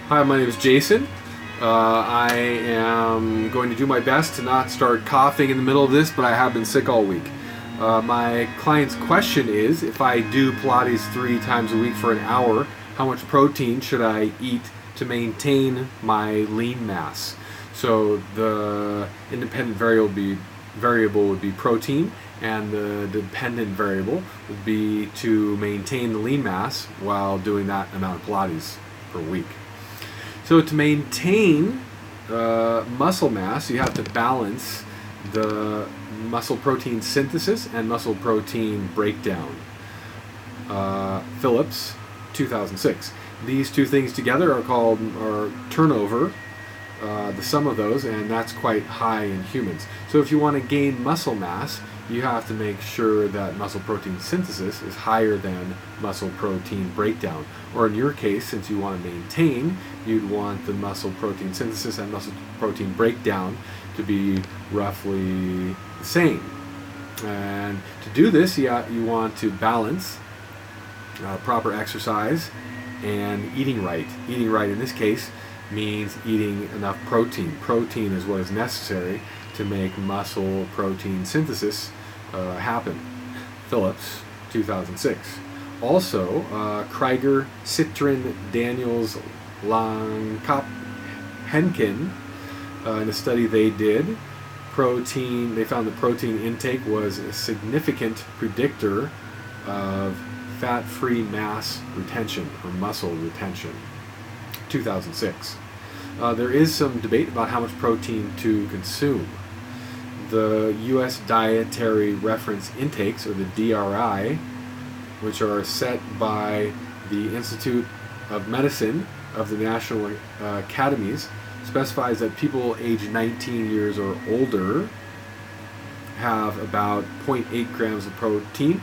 Hi, my name is Jason. I am going to do my best to not start coughing in the middle of this, but I have been sick all week. My client's question is, if I do Pilates 3 times a week for an hour, how much protein should I eat to maintain my lean mass? So the independent variable would be protein, and the dependent variable would be to maintain the lean mass while doing that amount of Pilates per week. So to maintain muscle mass, you have to balance the muscle protein synthesis and muscle protein breakdown. Phillips, 2006. These two things together are called turnover, the sum of those, and that's quite high in humans. So if you want to gain muscle mass, you have to make sure that muscle protein synthesis is higher than muscle protein breakdown. Or in your case, since you want to maintain, you'd want the muscle protein synthesis and muscle protein breakdown to be roughly the same. And to do this, you want to balance proper exercise and eating right. Eating right in this case means eating enough protein. Protein is what is necessary to make muscle protein synthesis happen. Phillips, 2006. Also, Krieger, Citrin, Daniels, Langkop, Henkin, in a study they did, they found that protein intake was a significant predictor of fat-free mass retention or muscle retention. 2006. There is some debate about how much protein to consume. The U.S. Dietary Reference Intakes, or the DRI, which are set by the Institute of Medicine of the National Academies, specifies that people aged 19 years or older have about 0.8 grams of protein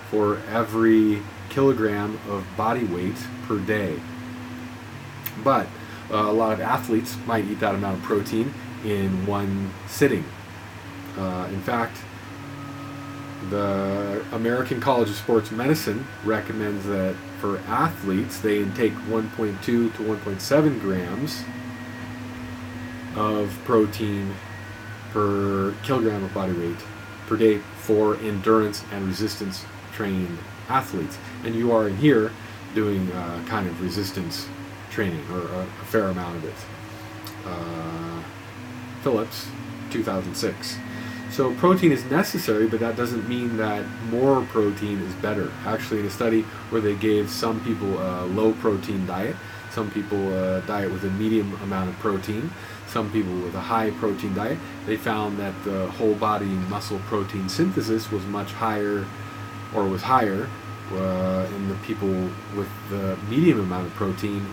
for every kilogram of body weight per day. But a lot of athletes might eat that amount of protein in one sitting. In fact, the American College of Sports Medicine recommends that for athletes, they intake 1.2 to 1.7 grams of protein per kilogram of body weight per day for endurance and resistance trained athletes. And you are in here doing kind of resistance training, or a fair amount of it. Phillips, 2006. So protein is necessary, but that doesn't mean that more protein is better. Actually, in a study where they gave some people a low protein diet, some people a diet with a medium amount of protein, some people with a high protein diet, they found that the whole body muscle protein synthesis was much higher, or was higher, in the people with the medium amount of protein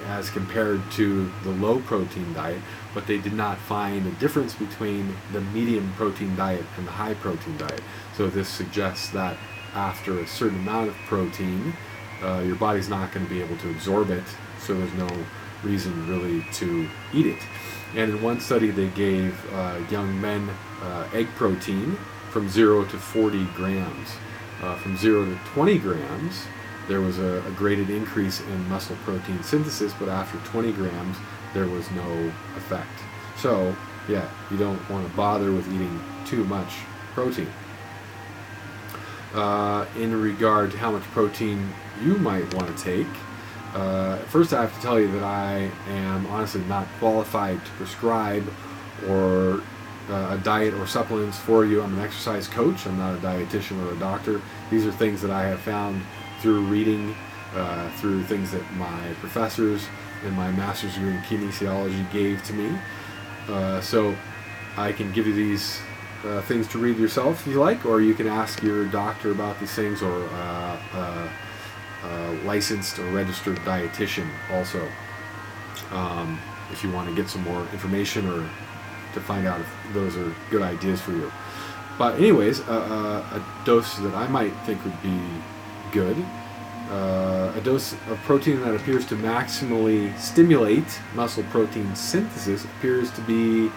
as compared to the low protein diet, but they did not find a difference between the medium protein diet and the high protein diet. So this suggests that after a certain amount of protein, your body's not going to be able to absorb it, so there's no reason really to eat it. And in one study they gave young men egg protein from 0 to 40 grams. From 0 to 20 grams, there was a graded increase in muscle protein synthesis, but after 20 grams, there was no effect. So, yeah, you don't want to bother with eating too much protein. In regard to how much protein you might want to take, first I have to tell you that I am honestly not qualified to prescribe or a diet or supplements for you. I'm an exercise coach. I'm not a dietitian or a doctor. These are things that I have found through reading, through things that my professors in my master's degree in kinesiology gave to me. So I can give you these things to read yourself if you like, or you can ask your doctor about these things, or a licensed or registered dietitian also, if you want to get some more information or to find out if those are good ideas for you. But anyways, a dose that I might think would be good, a dose of protein that appears to maximally stimulate muscle protein synthesis appears to be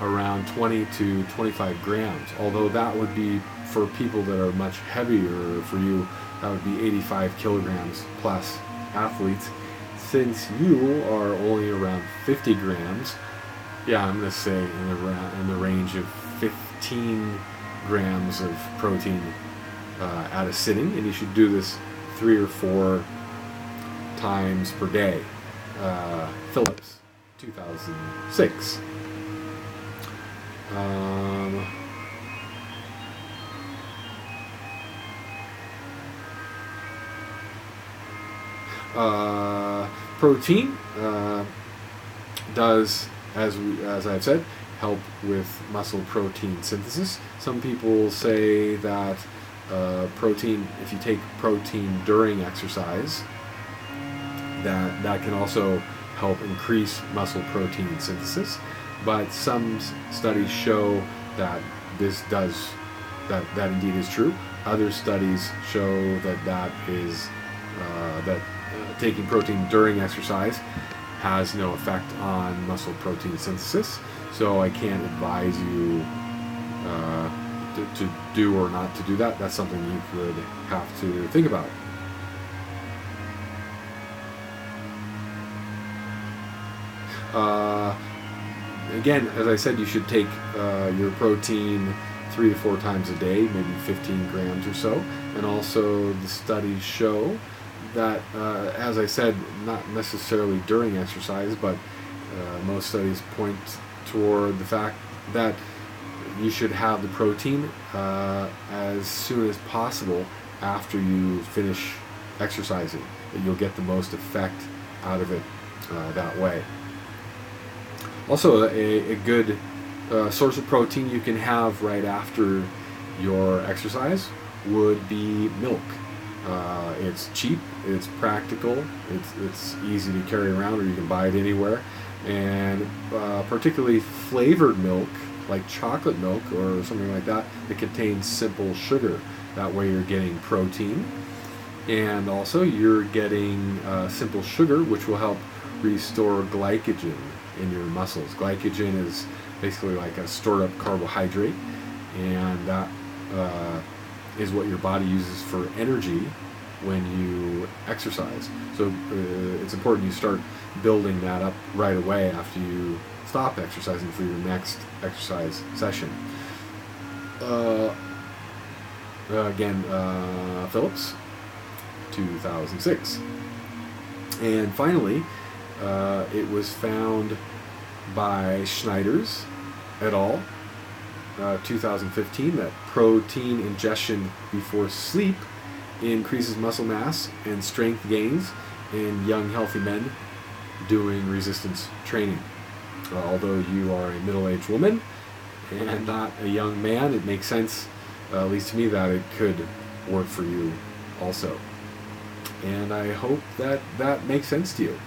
around 20 to 25 grams, although that would be for people that are much heavier. For you, that would be 85 kilograms plus athletes. since you are only around 50 grams, yeah, I'm going to say in the range of 15 grams of protein at a sitting, and you should do this 3 or 4 times per day. Phillips, 2006. Protein does, as I've said, help with muscle protein synthesis. Some people say that protein, if you take protein during exercise, that can also help increase muscle protein synthesis. But some studies show that that indeed is true. Other studies show that taking protein during exercise has no effect on muscle protein synthesis. So I can't advise you to do or not to do that. That's something you could have to think about. Again, as I said, you should take your protein 3 to 4 times a day, maybe 15 grams or so. And also the studies show that, as I said, not necessarily during exercise, but most studies point toward the fact that you should have the protein as soon as possible after you finish exercising, that you'll get the most effect out of it that way. Also, a good source of protein you can have right after your exercise would be milk. It's cheap, it's practical, it's easy to carry around, or you can buy it anywhere. And particularly flavored milk, like chocolate milk or something like that, that contains simple sugar. That way you're getting protein, and also you're getting simple sugar, which will help restore glycogen in your muscles. Glycogen is basically like a stored up carbohydrate, and that is what your body uses for energy when you exercise. So it's important you start building that up right away after you stop exercising for your next exercise session. Again, Phillips, 2006. And finally, it was found by Schneider's et al., 2015, that protein ingestion before sleep increases muscle mass and strength gains in young, healthy men doing resistance training. Although you are a middle-aged woman and not a young man, it makes sense, at least to me, that it could work for you also. And I hope that makes sense to you.